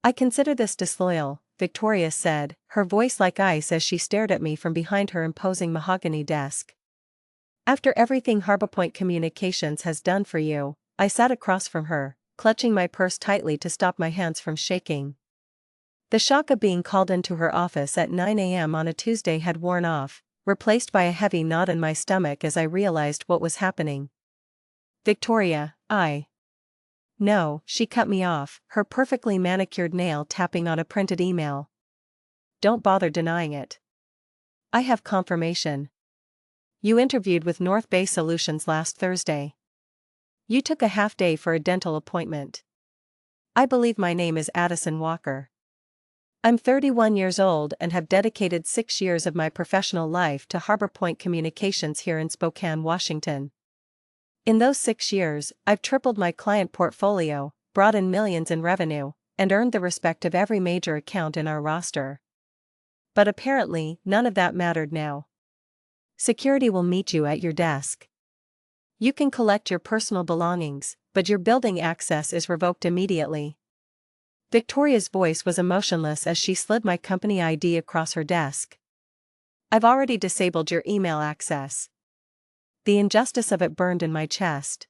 I consider this disloyal, Victoria said, her voice like ice as she stared at me from behind her imposing mahogany desk. After everything HarborPoint Communications has done for you, I sat across from her, clutching my purse tightly to stop my hands from shaking. The shock of being called into her office at 9 a.m. on a Tuesday had worn off, replaced by a heavy knot in my stomach as I realized what was happening. Victoria, No, she cut me off, her perfectly manicured nail tapping on a printed email. Don't bother denying it. I have confirmation. You interviewed with North Bay Solutions last Thursday. You took a half day for a dental appointment. I believe my name is Addison Walker. I'm 31 years old and have dedicated 6 years of my professional life to HarborPoint Communications here in Spokane, Washington. In those 6 years, I've tripled my client portfolio, brought in millions in revenue, and earned the respect of every major account in our roster. But apparently, none of that mattered now. Security will meet you at your desk. You can collect your personal belongings, but your building access is revoked immediately. Victoria's voice was emotionless as she slid my company ID across her desk. I've already disabled your email access. The injustice of it burned in my chest.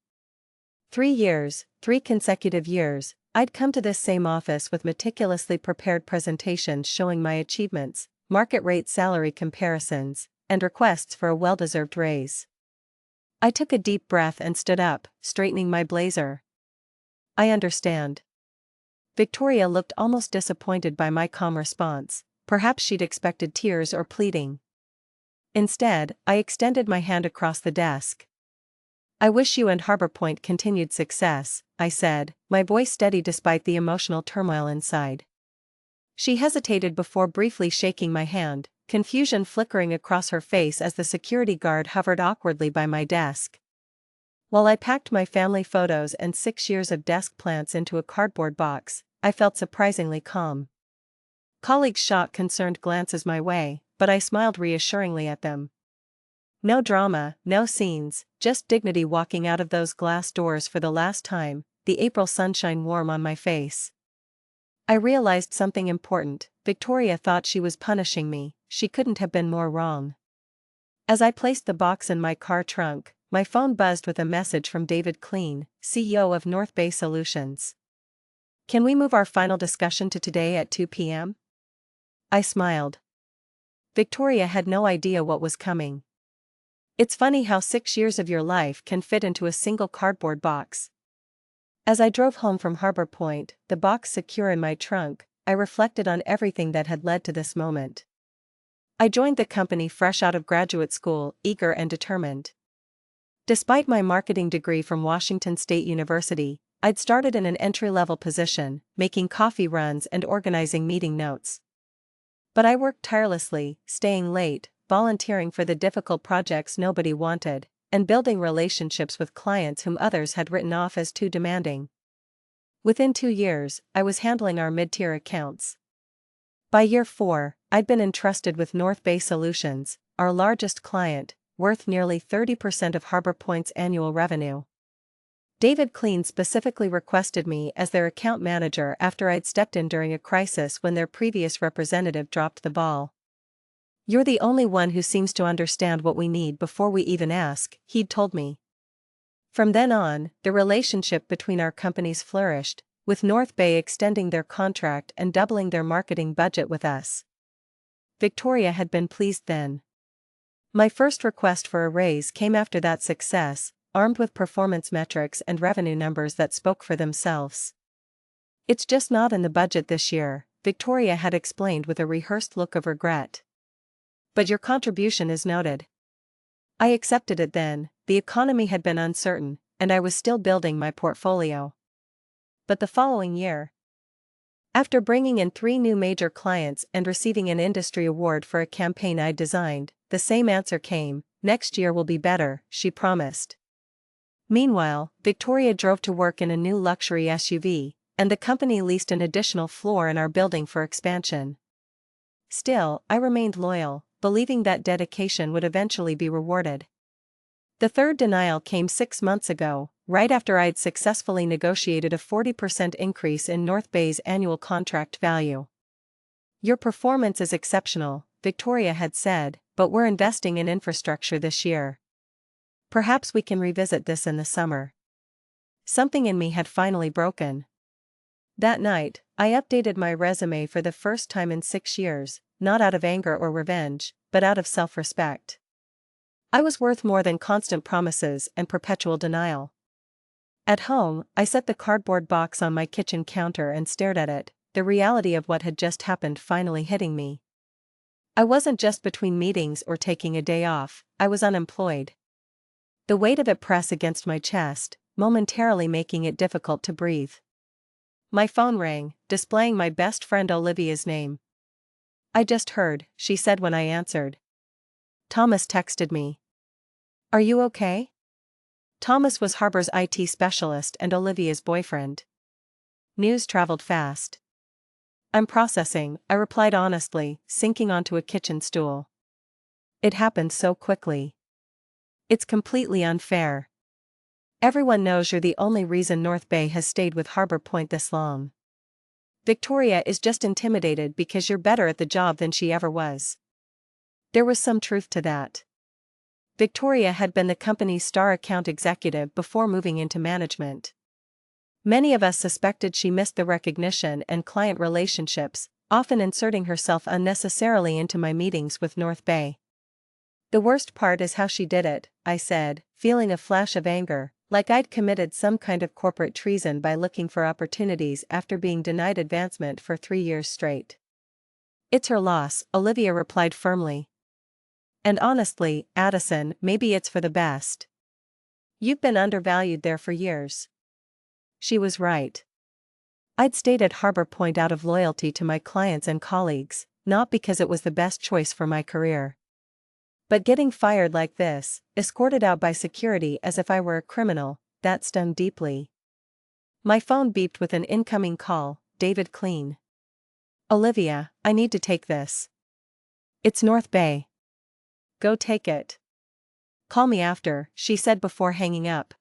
3 years, 3 consecutive years, I'd come to this same office with meticulously prepared presentations showing my achievements, market rate salary comparisons, and requests for a well-deserved raise. I took a deep breath and stood up, straightening my blazer. I understand. Victoria looked almost disappointed by my calm response, perhaps she'd expected tears or pleading. Instead, I extended my hand across the desk. I wish you and HarborPoint continued success, I said, my voice steady despite the emotional turmoil inside. She hesitated before briefly shaking my hand, confusion flickering across her face as the security guard hovered awkwardly by my desk. While I packed my family photos and 6 years of desk plants into a cardboard box, I felt surprisingly calm. Colleagues shot concerned glances my way, but I smiled reassuringly at them. No drama, no scenes, just dignity walking out of those glass doors for the last time, the April sunshine warm on my face. I realized something important. Victoria thought she was punishing me, she couldn't have been more wrong. As I placed the box in my car trunk, my phone buzzed with a message from David Kleen, CEO of North Bay Solutions. Can we move our final discussion to today at 2 p.m.? I smiled. Victoria had no idea what was coming. It's funny how 6 years of your life can fit into a single cardboard box. As I drove home from HarborPoint, the box secure in my trunk, I reflected on everything that had led to this moment. I joined the company fresh out of graduate school, eager and determined. Despite my marketing degree from Washington State University, I'd started in an entry-level position, making coffee runs and organizing meeting notes. But I worked tirelessly, staying late, volunteering for the difficult projects nobody wanted, and building relationships with clients whom others had written off as too demanding. Within 2 years, I was handling our mid-tier accounts. By year 4, I'd been entrusted with North Bay Solutions, our largest client, worth nearly 30% of HarborPoint's annual revenue. David Kleen specifically requested me as their account manager after I'd stepped in during a crisis when their previous representative dropped the ball. You're the only one who seems to understand what we need before we even ask, he'd told me. From then on, the relationship between our companies flourished, with North Bay extending their contract and doubling their marketing budget with us. Victoria had been pleased then. My first request for a raise came after that success, armed with performance metrics and revenue numbers that spoke for themselves. It's just not in the budget this year, Victoria had explained with a rehearsed look of regret. But your contribution is noted. I accepted it then. The economy had been uncertain, and I was still building my portfolio. But the following year, after bringing in 3 new major clients and receiving an industry award for a campaign I designed, the same answer came: next year will be better, she promised. Meanwhile, Victoria drove to work in a new luxury SUV, and the company leased an additional floor in our building for expansion. Still, I remained loyal, believing that dedication would eventually be rewarded. The third denial came 6 months ago, right after I'd successfully negotiated a 40% increase in North Bay's annual contract value. "Your performance is exceptional," Victoria had said, "but we're investing in infrastructure this year. Perhaps we can revisit this in the summer." Something in me had finally broken. That night, I updated my resume for the first time in 6 years, not out of anger or revenge, but out of self-respect. I was worth more than constant promises and perpetual denial. At home, I set the cardboard box on my kitchen counter and stared at it, the reality of what had just happened finally hitting me. I wasn't just between meetings or taking a day off, I was unemployed. The weight of it pressed against my chest, momentarily making it difficult to breathe. My phone rang, displaying my best friend Olivia's name. "I just heard," she said when I answered. "Thomas texted me." "Are you okay?" Thomas was Harbor's IT specialist and Olivia's boyfriend. News traveled fast. "I'm processing," I replied honestly, sinking onto a kitchen stool. "It happened so quickly. It's completely unfair. Everyone knows you're the only reason North Bay has stayed with Harbor Point this long. Victoria is just intimidated because you're better at the job than she ever was." There was some truth to that. Victoria had been the company's star account executive before moving into management. Many of us suspected she missed the recognition and client relationships, often inserting herself unnecessarily into my meetings with North Bay. "The worst part is how she did it," I said, feeling a flash of anger, like I'd committed some kind of corporate treason by looking for opportunities after being denied advancement for 3 years straight. "It's her loss," Olivia replied firmly. "And honestly, Addison, maybe it's for the best. You've been undervalued there for years." She was right. I'd stayed at Harbor Point out of loyalty to my clients and colleagues, not because it was the best choice for my career. But getting fired like this, escorted out by security as if I were a criminal, that stung deeply. My phone beeped with an incoming call, David Clean. "Olivia, I need to take this." "It's North Bay." "Go take it. Call me after," she said before hanging up.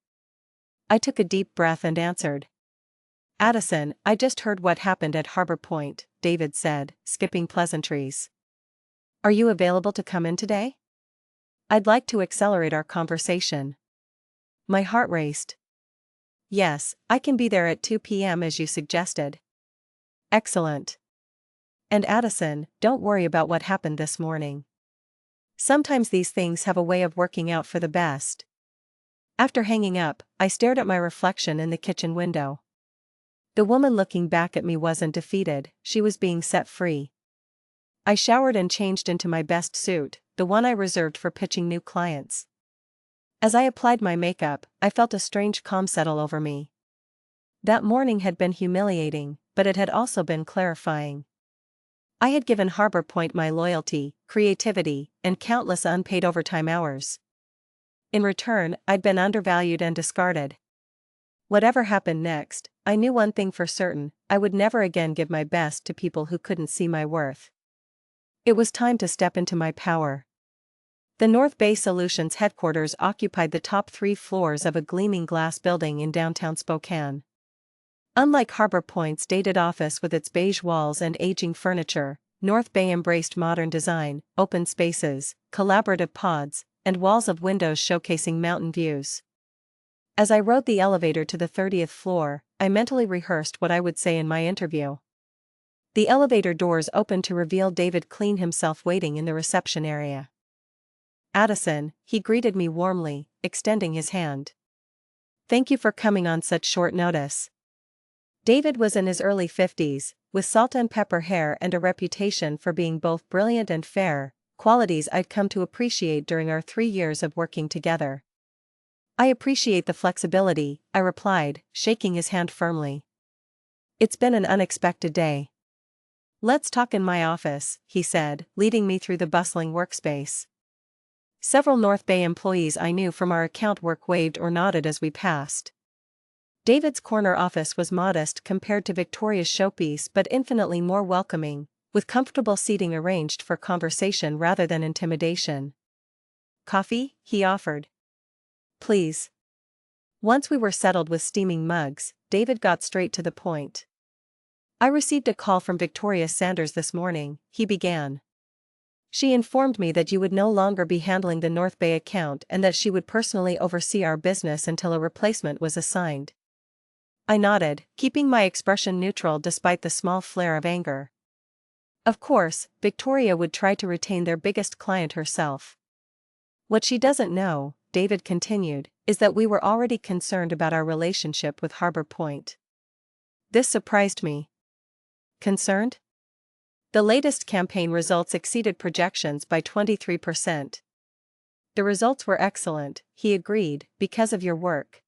I took a deep breath and answered. "Addison, I just heard what happened at Harbor Point," David said, skipping pleasantries. "Are you available to come in today? I'd like to accelerate our conversation." My heart raced. "Yes, I can be there at 2 p.m. as you suggested." "Excellent. And Addison, don't worry about what happened this morning. Sometimes these things have a way of working out for the best." After hanging up, I stared at my reflection in the kitchen window. The woman looking back at me wasn't defeated, she was being set free. I showered and changed into my best suit, the one I reserved for pitching new clients. As I applied my makeup, I felt a strange calm settle over me. That morning had been humiliating, but it had also been clarifying. I had given Harbor Point my loyalty, creativity, and countless unpaid overtime hours. In return, I'd been undervalued and discarded. Whatever happened next, I knew one thing for certain: I would never again give my best to people who couldn't see my worth. It was time to step into my power. The North Bay Solutions headquarters occupied the top 3 floors of a gleaming glass building in downtown Spokane. Unlike Harbor Point's dated office with its beige walls and aging furniture, North Bay embraced modern design, open spaces, collaborative pods, and walls of windows showcasing mountain views. As I rode the elevator to the 30th floor, I mentally rehearsed what I would say in my interview. The elevator doors opened to reveal David Clean himself waiting in the reception area. "Addison," he greeted me warmly, extending his hand. "Thank you for coming on such short notice." David was in his early 50s, with salt and pepper hair and a reputation for being both brilliant and fair, qualities I'd come to appreciate during our 3 years of working together. "I appreciate the flexibility," I replied, shaking his hand firmly. "It's been an unexpected day." "Let's talk in my office," he said, leading me through the bustling workspace. Several North Bay employees I knew from our account work waved or nodded as we passed. David's corner office was modest compared to Victoria's showpiece but infinitely more welcoming, with comfortable seating arranged for conversation rather than intimidation. "Coffee?" he offered. please. Once we were settled with steaming mugs, David got straight to the point. I received a call from Victoria Sanders this morning, he began. She informed me that you would no longer be handling the North Bay account and that she would personally oversee our business until a replacement was assigned. I nodded, keeping my expression neutral despite the small flare of anger. Of course, Victoria would try to retain their biggest client herself. What she doesn't know, David continued, is that we were already concerned about our relationship with Harbor Point. This surprised me. Concerned? The latest campaign results exceeded projections by 23%. The results were excellent, he agreed, because of your work.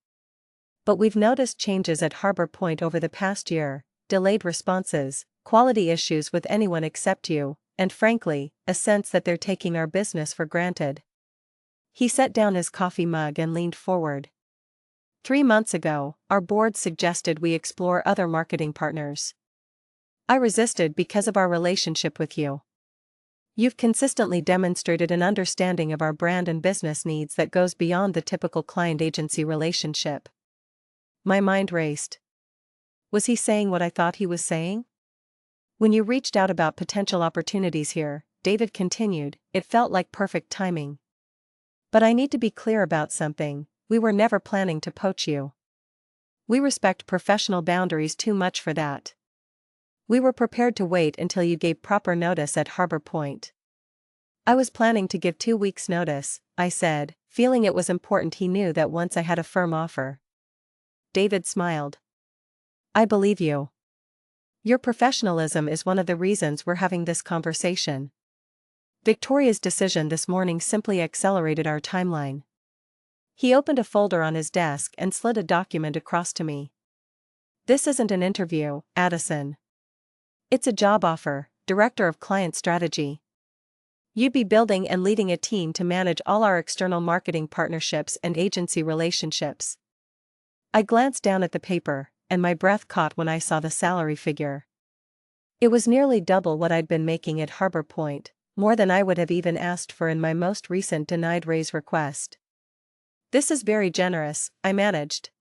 But we've noticed changes at Harbor Point over the past year: delayed responses, quality issues with anyone except you, and frankly, a sense that they're taking our business for granted. He set down his coffee mug and leaned forward. 3 months ago, our board suggested we explore other marketing partners. I resisted because of our relationship with you. You've consistently demonstrated an understanding of our brand and business needs that goes beyond the typical client-agency relationship. My mind raced. Was he saying what I thought he was saying? When you reached out about potential opportunities here, David continued, it felt like perfect timing. But I need to be clear about something: we were never planning to poach you. We respect professional boundaries too much for that. We were prepared to wait until you gave proper notice at Harbor Point. I was planning to give 2 weeks' notice, I said, feeling it was important he knew that once I had a firm offer. David smiled. I believe you. Your professionalism is one of the reasons we're having this conversation. Victoria's decision this morning simply accelerated our timeline. He opened a folder on his desk and slid a document across to me. This isn't an interview, Addison. It's a job offer, Director of Client Strategy. You'd be building and leading a team to manage all our external marketing partnerships and agency relationships. I glanced down at the paper, and my breath caught when I saw the salary figure. It was nearly double what I'd been making at Harbor Point, more than I would have even asked for in my most recent denied raise request. This is very generous, I managed.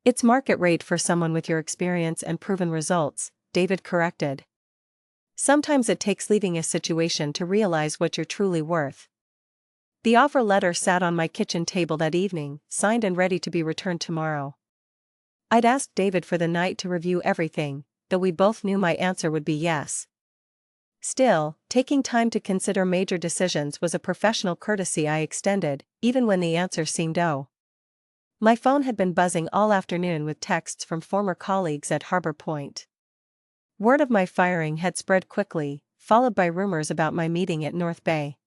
It's market rate for someone with your experience and proven results, David corrected. Sometimes it takes leaving a situation to realize what you're truly worth. The offer letter sat on my kitchen table that evening, signed and ready to be returned tomorrow. I'd asked David for the night to review everything, though we both knew my answer would be yes. Still, taking time to consider major decisions was a professional courtesy I extended, even when the answer seemed oh. My phone had been buzzing all afternoon with texts from former colleagues at Harbor Point. Word of my firing had spread quickly, followed by rumors about my meeting at North Bay.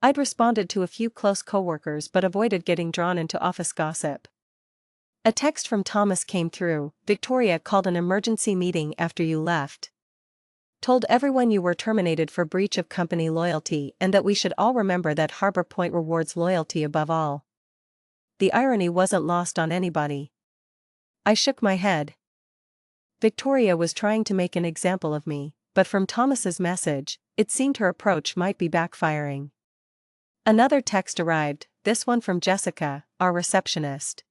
I'd responded to a few close coworkers but avoided getting drawn into office gossip. A text from Thomas came through: Victoria called an emergency meeting after you left. Told everyone you were terminated for breach of company loyalty and that we should all remember that Harbor Point rewards loyalty above all. The irony wasn't lost on anybody. I shook my head. Victoria was trying to make an example of me, but from Thomas's message, it seemed her approach might be backfiring. Another text arrived, this one from Jessica, our receptionist.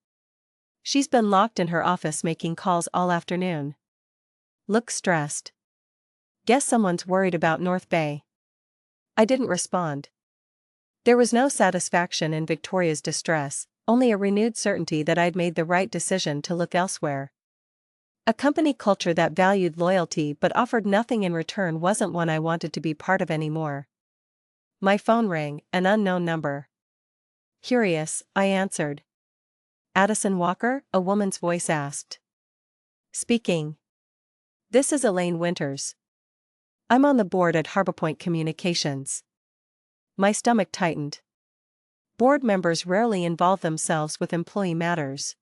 She's been locked in her office making calls all afternoon. Looks stressed. Guess someone's worried about North Bay. I didn't respond. There was no satisfaction in Victoria's distress, only a renewed certainty that I'd made the right decision to look elsewhere. A company culture that valued loyalty but offered nothing in return wasn't one I wanted to be part of anymore. My phone rang, an unknown number. Curious, I answered. Addison Walker, a woman's voice asked. Speaking. This is Elaine Winters. I'm on the board at Harbor Point Communications. My stomach tightened. Board members rarely involve themselves with employee matters.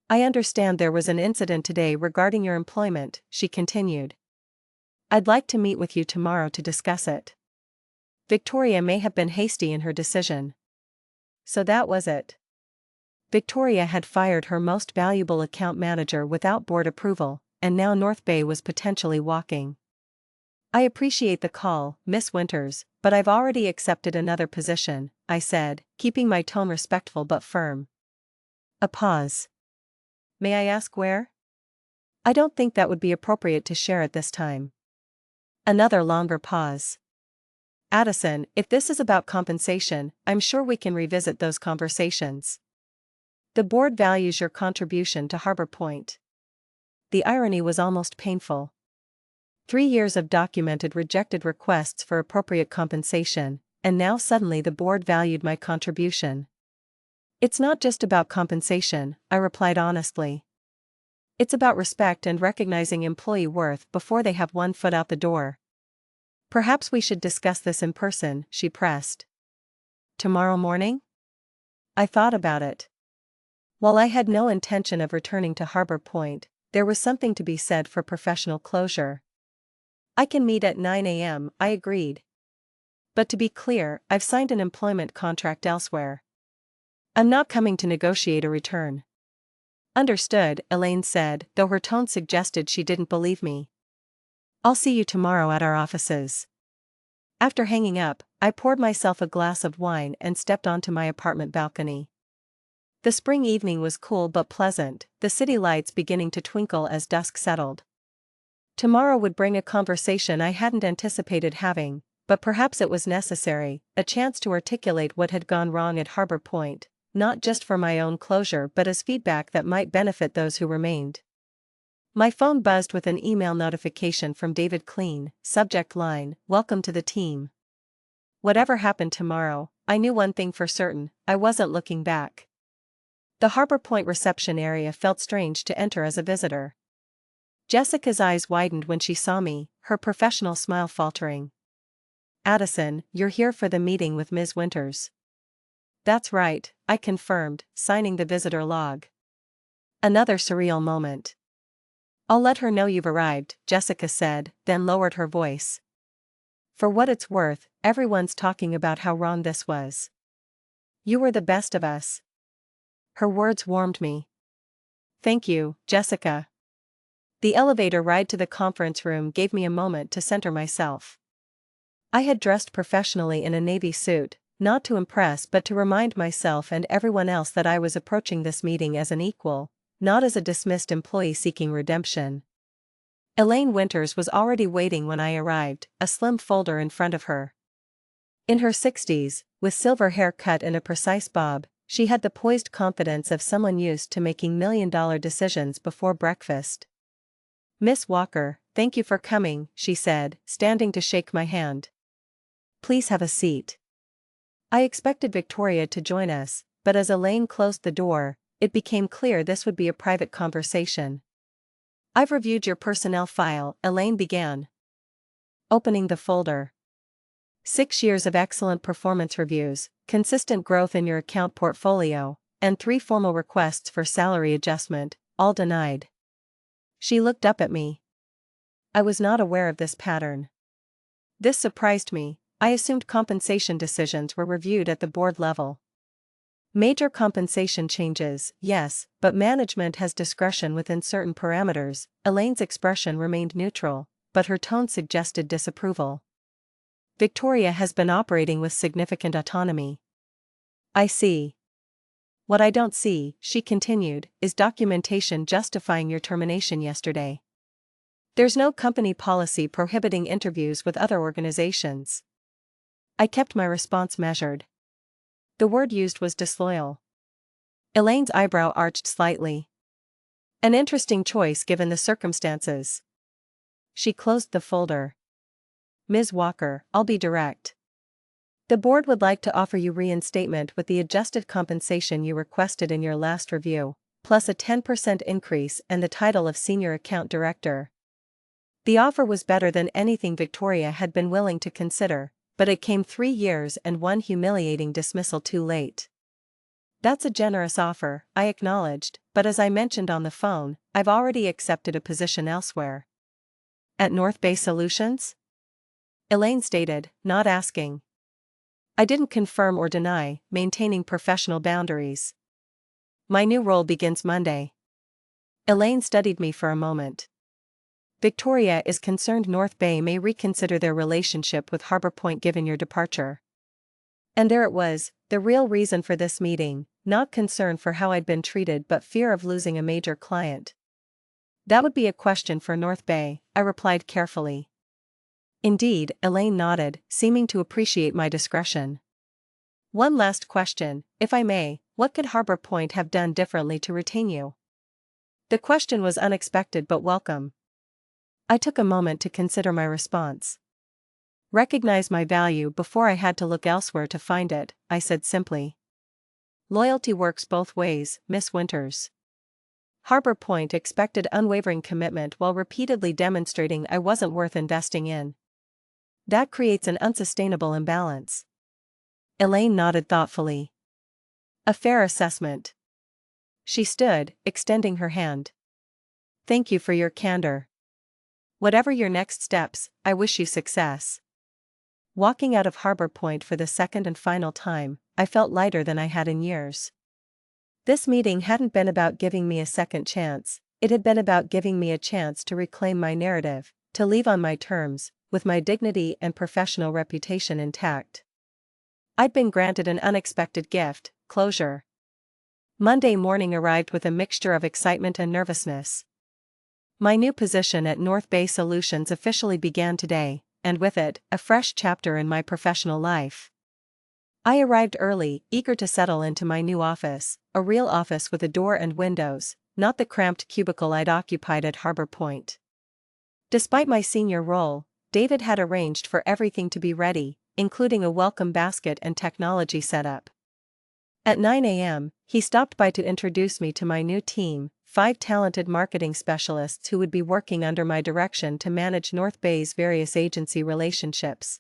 I understand there was an incident today regarding your employment, she continued. I'd like to meet with you tomorrow to discuss it. Victoria may have been hasty in her decision. So that was it. Victoria had fired her most valuable account manager without board approval, and now North Bay was potentially walking. I appreciate the call, Miss Winters, but I've already accepted another position, I said, keeping my tone respectful but firm. A pause. May I ask where? I don't think that would be appropriate to share at this time. Another longer pause. Addison, if this is about compensation, I'm sure we can revisit those conversations. The board values your contribution to Harbor Point. The irony was almost painful. 3 years of documented rejected requests for appropriate compensation, and now suddenly the board valued my contribution. It's not just about compensation, I replied honestly. It's about respect and recognizing employee worth before they have one foot out the door. Perhaps we should discuss this in person, she pressed. Tomorrow morning? I thought about it. While I had no intention of returning to Harbor Point, there was something to be said for professional closure. I can meet at 9 a.m., I agreed. But to be clear, I've signed an employment contract elsewhere. I'm not coming to negotiate a return. Understood, Elaine said, though her tone suggested she didn't believe me. I'll see you tomorrow at our offices. After hanging up, I poured myself a glass of wine and stepped onto my apartment balcony. The spring evening was cool but pleasant, the city lights beginning to twinkle as dusk settled. Tomorrow would bring a conversation I hadn't anticipated having, but perhaps it was necessary, a chance to articulate what had gone wrong at Harbor Point, not just for my own closure but as feedback that might benefit those who remained. My phone buzzed with an email notification from David Clean, subject line, "Welcome to the team." Whatever happened tomorrow, I knew one thing for certain, I wasn't looking back. The Harbor Point reception area felt strange to enter as a visitor. Jessica's eyes widened when she saw me, her professional smile faltering. Addison, you're here for the meeting with Ms. Winters. That's right, I confirmed, signing the visitor log. Another surreal moment. I'll let her know you've arrived, Jessica said, then lowered her voice. For what it's worth, everyone's talking about how wrong this was. You were the best of us. Her words warmed me. Thank you, Jessica. The elevator ride to the conference room gave me a moment to center myself. I had dressed professionally in a navy suit, not to impress but to remind myself and everyone else that I was approaching this meeting as an equal, not as a dismissed employee seeking redemption. Elaine Winters was already waiting when I arrived, a slim folder in front of her. In her 60s, with silver hair cut in a precise bob, she had the poised confidence of someone used to making million-dollar decisions before breakfast. Miss Walker, thank you for coming, she said, standing to shake my hand. Please have a seat. I expected Victoria to join us, but as Elaine closed the door, it became clear this would be a private conversation. I've reviewed your personnel file, Elaine began. Opening the folder. 6 years of excellent performance reviews, consistent growth in your account portfolio, and 3 formal requests for salary adjustment, all denied. She looked up at me. I was not aware of this pattern. This surprised me. I assumed compensation decisions were reviewed at the board level. Major compensation changes, yes, but management has discretion within certain parameters. Elaine's expression remained neutral, but her tone suggested disapproval. Victoria has been operating with significant autonomy. I see. What I don't see, she continued, is documentation justifying your termination yesterday. There's no company policy prohibiting interviews with other organizations. I kept my response measured. The word used was disloyal. Elaine's eyebrow arched slightly. An interesting choice given the circumstances. She closed the folder. Ms. Walker, I'll be direct. The board would like to offer you reinstatement with the adjusted compensation you requested in your last review, plus a 10% increase and the title of Senior Account Director. The offer was better than anything Victoria had been willing to consider, but it came 3 years and 1 humiliating dismissal too late. That's a generous offer, I acknowledged, but as I mentioned on the phone, I've already accepted a position elsewhere. At North Bay Solutions? Elaine stated, not asking. I didn't confirm or deny, maintaining professional boundaries. My new role begins Monday. Elaine studied me for a moment. Victoria is concerned North Bay may reconsider their relationship with Harbor Point given your departure. And there it was, the real reason for this meeting, not concern for how I'd been treated but fear of losing a major client. That would be a question for North Bay, I replied carefully. Indeed, Elaine nodded, seeming to appreciate my discretion. One last question, if I may, what could Harbor Point have done differently to retain you? The question was unexpected but welcome. I took a moment to consider my response. Recognize my value before I had to look elsewhere to find it, I said simply. Loyalty works both ways, Miss Winters. Harbor Point expected unwavering commitment while repeatedly demonstrating I wasn't worth investing in. That creates an unsustainable imbalance. Elaine nodded thoughtfully. A fair assessment. She stood, extending her hand. Thank you for your candor. Whatever your next steps, I wish you success. Walking out of Harbor Point for the second and final time, I felt lighter than I had in years. This meeting hadn't been about giving me a second chance, it had been about giving me a chance to reclaim my narrative, to leave on my terms, with my dignity and professional reputation intact. I'd been granted an unexpected gift, closure. Monday morning arrived with a mixture of excitement and nervousness. My new position at North Bay Solutions officially began today, and with it, a fresh chapter in my professional life. I arrived early, eager to settle into my new office, a real office with a door and windows, not the cramped cubicle I'd occupied at Harbor Point. Despite my senior role, David had arranged for everything to be ready, including a welcome basket and technology setup. At 9 a.m., he stopped by to introduce me to my new team, 5 talented marketing specialists who would be working under my direction to manage North Bay's various agency relationships.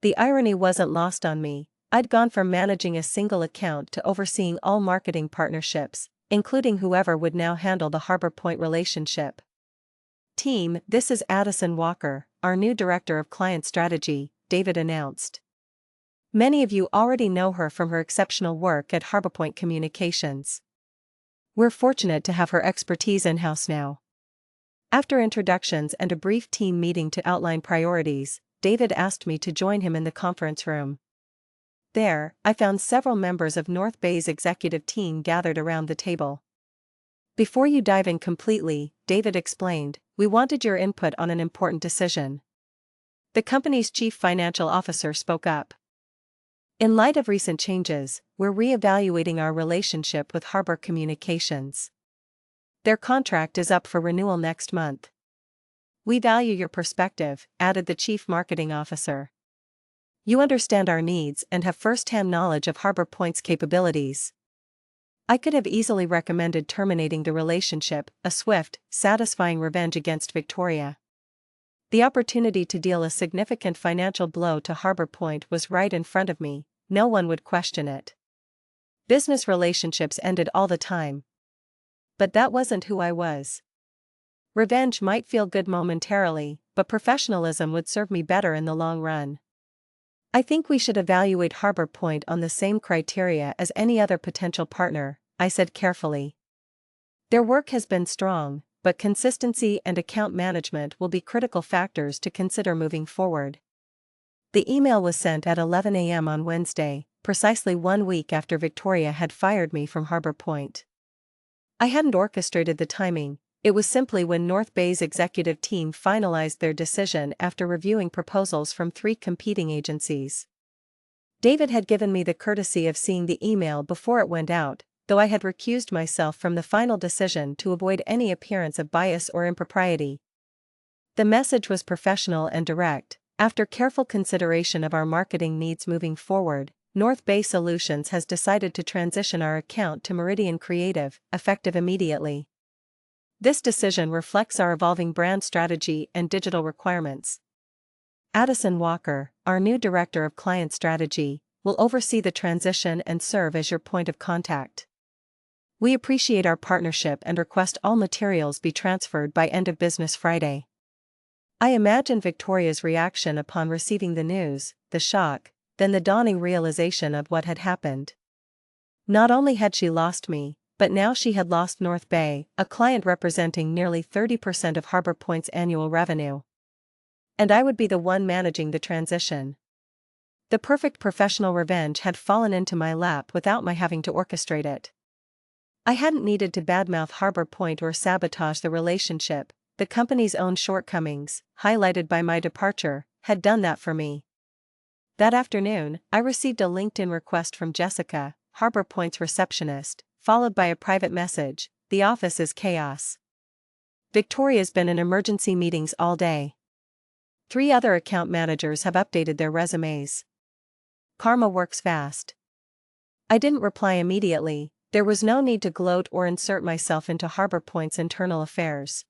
The irony wasn't lost on me. I'd gone from managing a single account to overseeing all marketing partnerships, including whoever would now handle the Harbor Point relationship. Team, this is Addison Walker, our new Director of Client Strategy, David announced. Many of you already know her from her exceptional work at Harbor Point Communications. We're fortunate to have her expertise in-house now. After introductions and a brief team meeting to outline priorities, David asked me to join him in the conference room. There, I found several members of North Bay's executive team gathered around the table. Before you dive in completely, David explained, we wanted your input on an important decision. The company's chief financial officer spoke up. In light of recent changes, we're re-evaluating our relationship with Harbor Communications. Their contract is up for renewal next month. We value your perspective, added the chief marketing officer. You understand our needs and have first-hand knowledge of Harbor Point's capabilities. I could have easily recommended terminating the relationship, a swift, satisfying revenge against Victoria. The opportunity to deal a significant financial blow to Harbor Point was right in front of me. No one would question it. Business relationships ended all the time. But that wasn't who I was. Revenge might feel good momentarily, but professionalism would serve me better in the long run. I think we should evaluate Harbor Point on the same criteria as any other potential partner, I said carefully. Their work has been strong, but consistency and account management will be critical factors to consider moving forward. The email was sent at 11 a.m. on Wednesday, precisely 1 week after Victoria had fired me from Harbor Point. I hadn't orchestrated the timing, it was simply when North Bay's executive team finalized their decision after reviewing proposals from 3 competing agencies. David had given me the courtesy of seeing the email before it went out, though I had recused myself from the final decision to avoid any appearance of bias or impropriety. The message was professional and direct. After careful consideration of our marketing needs moving forward, North Bay Solutions has decided to transition our account to Meridian Creative, effective immediately. This decision reflects our evolving brand strategy and digital requirements. Addison Walker, our new Director of Client Strategy, will oversee the transition and serve as your point of contact. We appreciate our partnership and request all materials be transferred by end of business Friday. I imagine Victoria's reaction upon receiving the news, the shock, then the dawning realization of what had happened. Not only had she lost me, but now she had lost North Bay, a client representing nearly 30% of Harbor Point's annual revenue. And I would be the one managing the transition. The perfect professional revenge had fallen into my lap without my having to orchestrate it. I hadn't needed to badmouth Harbor Point or sabotage the relationship. The company's own shortcomings, highlighted by my departure, had done that for me. That afternoon, I received a LinkedIn request from Jessica, Harbor Point's receptionist, followed by a private message: "The office is chaos. Victoria's been in emergency meetings all day. 3 other account managers have updated their resumes. Karma works fast." I didn't reply immediately. There was no need to gloat or insert myself into Harbor Point's internal affairs.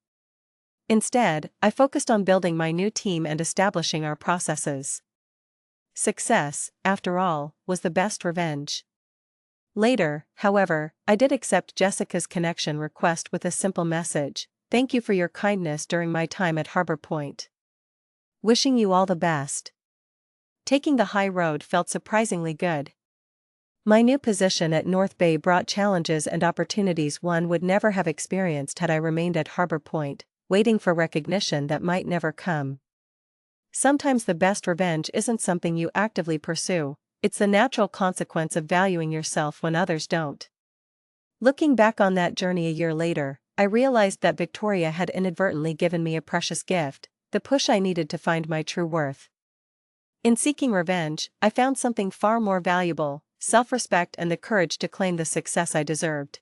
Instead, I focused on building my new team and establishing our processes. Success, after all, was the best revenge. Later, however, I did accept Jessica's connection request with a simple message: "Thank you for your kindness during my time at Harbor Point. Wishing you all the best." Taking the high road felt surprisingly good. My new position at North Bay brought challenges and opportunities one would never have experienced had I remained at Harbor Point, waiting for recognition that might never come. Sometimes the best revenge isn't something you actively pursue, it's the natural consequence of valuing yourself when others don't. Looking back on that journey a year later, I realized that Victoria had inadvertently given me a precious gift, the push I needed to find my true worth. In seeking revenge, I found something far more valuable: self-respect and the courage to claim the success I deserved.